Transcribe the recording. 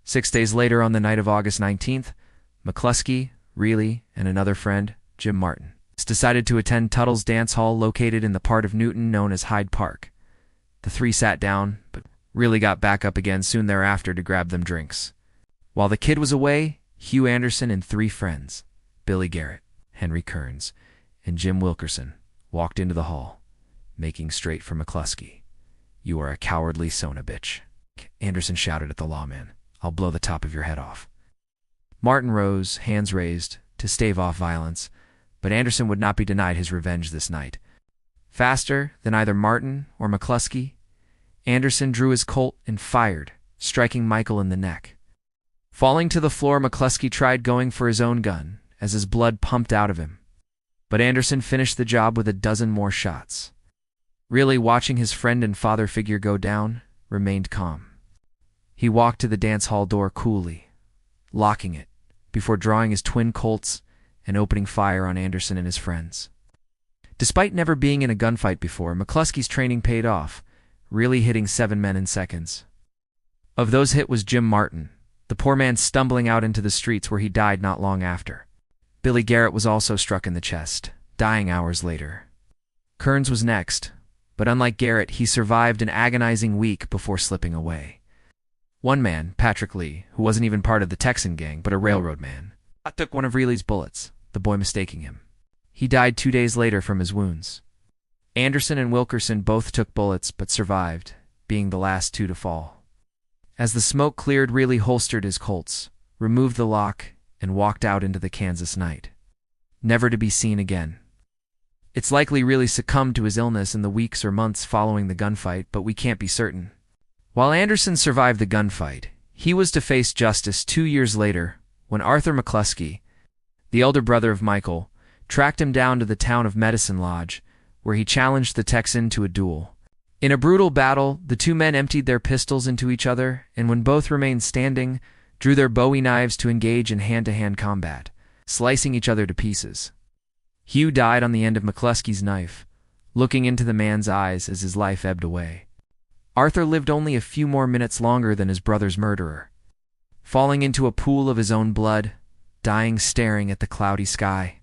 6 days later, on the night of August 19th, McCluskey, Reilly, and another friend, Jim Martin, decided to attend Tuttle's dance hall located in the part of Newton known as Hyde Park. The three sat down, but Reilly got back up again soon thereafter to grab them drinks. While the kid was away, Hugh Anderson and three friends, Billy Garrett, Henry Kearns, and Jim Wilkerson, walked into the hall, making straight for McCluskey. "You are a cowardly son of a bitch," Anderson shouted at the lawman. "I'll blow the top of your head off." Martin rose, hands raised, to stave off violence, but Anderson would not be denied his revenge this night. Faster than either Martin or McCluskey, Anderson drew his Colt and fired, striking Michael in the neck. Falling to the floor, McCluskey tried going for his own gun as his blood pumped out of him, but Anderson finished the job with a dozen more shots. Reilly, watching his friend and father figure go down, remained calm. He walked to the dance hall door coolly, locking it, before drawing his twin Colts and opening fire on Anderson and his friends. Despite never being in a gunfight before, McCluskey's training paid off, really hitting 7 men in seconds. Of those hit was Jim Martin, the poor man stumbling out into the streets where he died not long after. Billy Garrett was also struck in the chest, dying hours later. Kearns was next, but unlike Garrett, he survived an agonizing week before slipping away. One man, Patrick Lee, who wasn't even part of the Texan gang but a railroad man, took one of Reilly's bullets, the boy mistaking him. He died 2 days later from his wounds. Anderson and Wilkerson both took bullets but survived, being the last two to fall. As the smoke cleared, Reilly holstered his Colts, removed the lock, and walked out into the Kansas night, never to be seen again. It's likely Reilly succumbed to his illness in the weeks or months following the gunfight, but we can't be certain. While Anderson survived the gunfight, he was to face justice 2 years later when Arthur McCluskey, the elder brother of Michael, tracked him down to the town of Medicine Lodge, where he challenged the Texan to a duel. In a brutal battle, the two men emptied their pistols into each other, and when both remained standing, drew their Bowie knives to engage in hand-to-hand combat, slicing each other to pieces. Hugh died on the end of McCluskey's knife, looking into the man's eyes as his life ebbed away. Arthur lived only a few more minutes longer than his brother's murderer, falling into a pool of his own blood, dying staring at the cloudy sky.